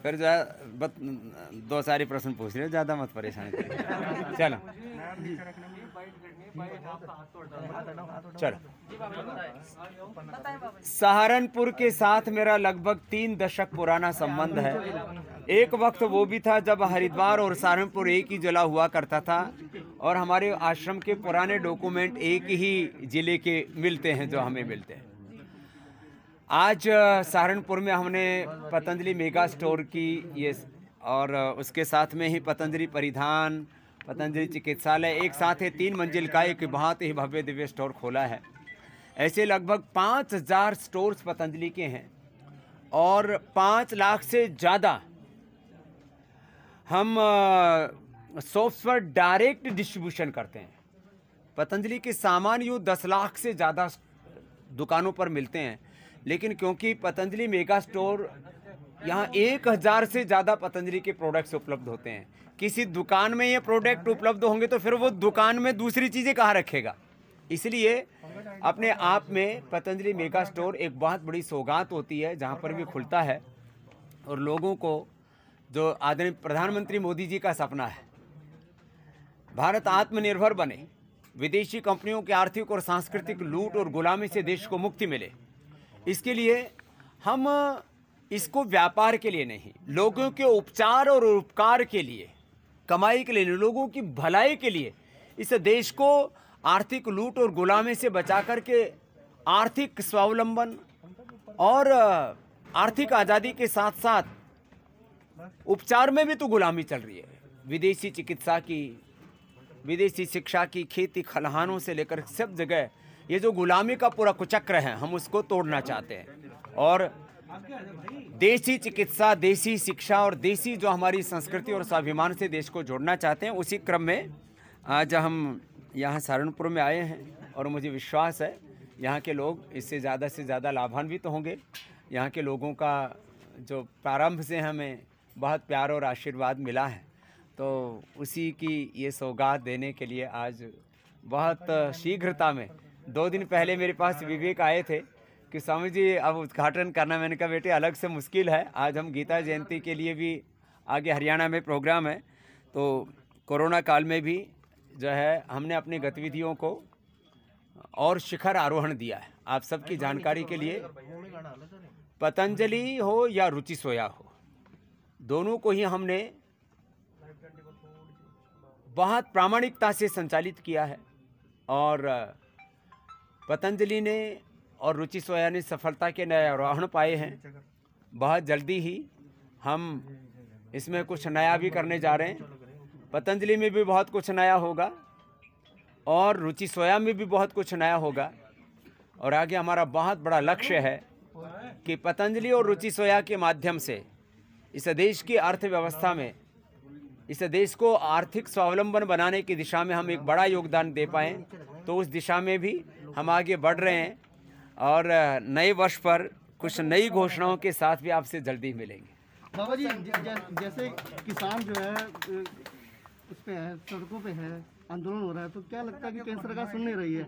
फिर जो है दो सारी प्रश्न पूछ रहे हो, ज़्यादा मत परेशान करिए। चलो चलो। सहारनपुर के साथ मेरा लगभग 3 दशक पुराना संबंध है। एक वक्त वो भी था जब हरिद्वार और सहारनपुर एक ही जिला हुआ करता था और हमारे आश्रम के पुराने डॉक्यूमेंट एक ही जिले के मिलते हैं जो हमें मिलते हैं। आज सहारनपुर में हमने पतंजलि मेगा स्टोर की ये और उसके साथ में ही पतंजलि परिधान, पतंजलि चिकित्सालय एक साथ है 3 मंजिल का एक बहुत ही भव्य दिव्य स्टोर खोला है। ऐसे लगभग 5000 स्टोर्स पतंजलि के हैं और 5 लाख से ज़्यादा हम शॉप्स पर डायरेक्ट डिस्ट्रीब्यूशन करते हैं। पतंजलि के सामान यूँ 10 लाख से ज़्यादा दुकानों पर मिलते हैं, लेकिन क्योंकि पतंजलि मेगा स्टोर यहाँ 1000 से ज़्यादा पतंजलि के प्रोडक्ट्स उपलब्ध होते हैं। किसी दुकान में ये प्रोडक्ट उपलब्ध होंगे तो फिर वो दुकान में दूसरी चीज़ें कहाँ रखेगा। इसलिए अपने आप में पतंजलि मेगा स्टोर एक बहुत बड़ी सौगात होती है जहाँ पर भी खुलता है और लोगों को जो आदरणीय प्रधानमंत्री मोदी जी का सपना है भारत आत्मनिर्भर बने, विदेशी कंपनियों के आर्थिक और सांस्कृतिक लूट और गुलामी से देश को मुक्ति मिले, इसके लिए हम इसको व्यापार के लिए नहीं, लोगों के उपचार और उपकार के लिए, कमाई के लिए, लोगों की भलाई के लिए इस देश को आर्थिक लूट और गुलामी से बचा करके आर्थिक स्वावलंबन और आर्थिक आज़ादी के साथ साथ उपचार में भी तो गुलामी चल रही है। विदेशी चिकित्सा की, विदेशी शिक्षा की, खेती खलिहानों से लेकर सब जगह ये जो गुलामी का पूरा कुचक्र है हम उसको तोड़ना चाहते हैं और देसी चिकित्सा, देसी शिक्षा और देसी जो हमारी संस्कृति और स्वाभिमान से देश को जोड़ना चाहते हैं। उसी क्रम में आज हम यहाँ सहारनपुर में आए हैं और मुझे विश्वास है यहाँ के लोग इससे ज़्यादा से ज़्यादा लाभान्वित होंगे। यहाँ के लोगों का जो प्रारंभ से हमें बहुत प्यार और आशीर्वाद मिला है, तो उसी की ये सौगात देने के लिए आज बहुत शीघ्रता में 2 दिन पहले मेरे पास विवेक आए थे कि स्वामी जी अब उद्घाटन करना। मैंने कहा बेटे अलग से मुश्किल है, आज हम गीता जयंती के लिए भी आगे हरियाणा में प्रोग्राम है, तो कोरोना काल में भी जो है हमने अपनी गतिविधियों को और शिखर आरोहण दिया है। आप सबकी जानकारी के लिए पतंजलि हो या रुचि सोया हो, दोनों को ही हमने बहुत प्रामाणिकता से संचालित किया है और पतंजलि ने और रुचि सोया ने सफलता के नए आरोहण पाए हैं। बहुत जल्दी ही हम इसमें कुछ नया भी करने जा रहे हैं। पतंजलि में भी बहुत कुछ नया होगा और रुचि सोया में भी बहुत कुछ नया होगा और आगे हमारा बहुत बड़ा लक्ष्य है कि पतंजलि और रुचि सोया के माध्यम से इस देश की अर्थव्यवस्था में, इस देश को आर्थिक स्वावलंबन बनाने की दिशा में हम एक बड़ा योगदान दे पाएँ, तो उस दिशा में भी हम आगे बढ़ रहे हैं और नए वर्ष पर कुछ नई घोषणाओं के साथ भी आपसे जल्दी मिलेंगे। बाबा जी जैसे किसान जो है उस पे है, सड़कों पे है, आंदोलन हो रहा है, तो क्या लगता है कि केंद्र सरकार सुन नहीं रही है?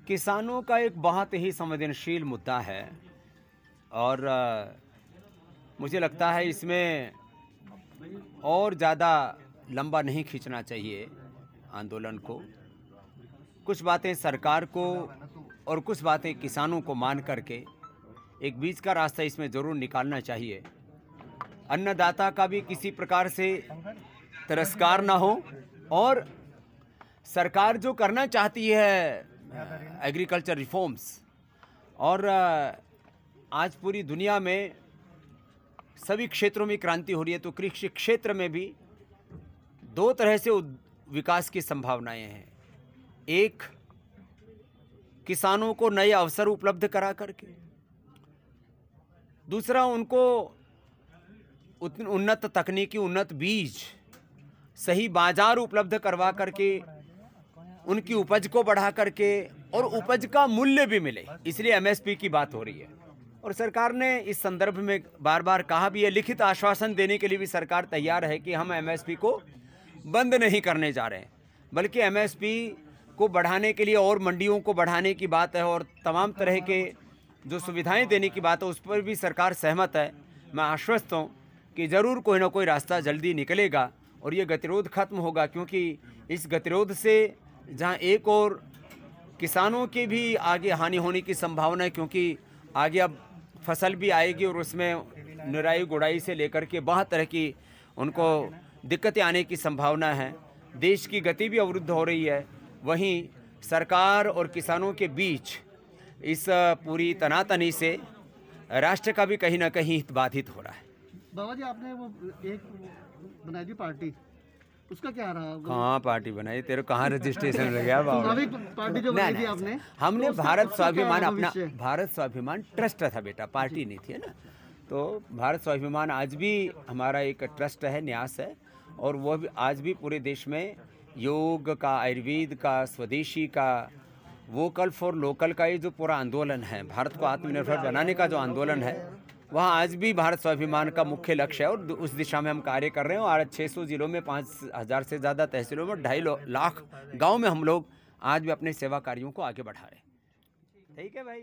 किसानों का एक बहुत ही संवेदनशील मुद्दा है और मुझे लगता है इसमें और ज़्यादा लंबा नहीं खींचना चाहिए आंदोलन को। कुछ बातें सरकार को और कुछ बातें किसानों को मान करके एक बीच का रास्ता इसमें ज़रूर निकालना चाहिए। अन्नदाता का भी किसी प्रकार से तिरस्कार ना हो और सरकार जो करना चाहती है एग्रीकल्चर रिफॉर्म्स, और आज पूरी दुनिया में सभी क्षेत्रों में क्रांति हो रही है, तो कृषि क्षेत्र में भी 2 तरह से विकास की संभावनाएं हैं। एक, किसानों को नए अवसर उपलब्ध करा करके, दूसरा उनको उन्नत तकनीकी, उन्नत बीज, सही बाजार उपलब्ध करवा करके उनकी उपज को बढ़ा करके और उपज का मूल्य भी मिले, इसलिए एमएसपी की बात हो रही है। और सरकार ने इस संदर्भ में बार बार कहा भी है, लिखित आश्वासन देने के लिए भी सरकार तैयार है कि हम एमएसपी को बंद नहीं करने जा रहे हैं, बल्कि एमएसपी को बढ़ाने के लिए और मंडियों को बढ़ाने की बात है और तमाम तरह के जो सुविधाएं देने की बात है उस पर भी सरकार सहमत है। मैं आश्वस्त हूँ कि ज़रूर कोई ना कोई रास्ता जल्दी निकलेगा और ये गतिरोध खत्म होगा, क्योंकि इस गतिरोध से जहाँ एक और किसानों की भी आगे हानि होने की संभावना है, क्योंकि आगे अब फसल भी आएगी और उसमें निराई गुड़ाई से लेकर के बहुत तरह की उनको दिक्कतें आने की संभावना है। देश की गति भी अवरुद्ध हो रही है। वहीं सरकार और किसानों के बीच इस पूरी तनातनी से राष्ट्र का भी कहीं ना कहीं हित बाधित हो रहा है। बाबा जी, आपने वो एक बनाई थी पार्टी, उसका क्या रहा? कहाँ पार्टी बनाई? तेरे कहाँ रजिस्ट्रेशन लग गया बाबा? स्वाभाविक पार्टी जो बनाई थी आपने, हमने तो उसका- भारत उसका क्या स्वाभिमान रहा अपना भविष्य? भारत स्वाभिमान ट्रस्ट था बेटा, पार्टी नहीं थी, है ना। तो भारत स्वाभिमान आज भी हमारा एक ट्रस्ट है, न्यास है, और वो भी आज भी पूरे देश में योग का, आयुर्वेद का, स्वदेशी का, वोकल फॉर लोकल का ये जो पूरा आंदोलन है, भारत को आत्मनिर्भर बनाने का जो आंदोलन है, वहाँ आज भी भारत स्वाभिमान का मुख्य लक्ष्य है और उस दिशा में हम कार्य कर रहे हैं। और 600 जिलों में 5000 से ज़्यादा तहसीलों में 2.5 लाख गाँव में हम लोग आज भी अपने सेवा कार्यों को आगे बढ़ा रहे हैं। ठीक है भाई।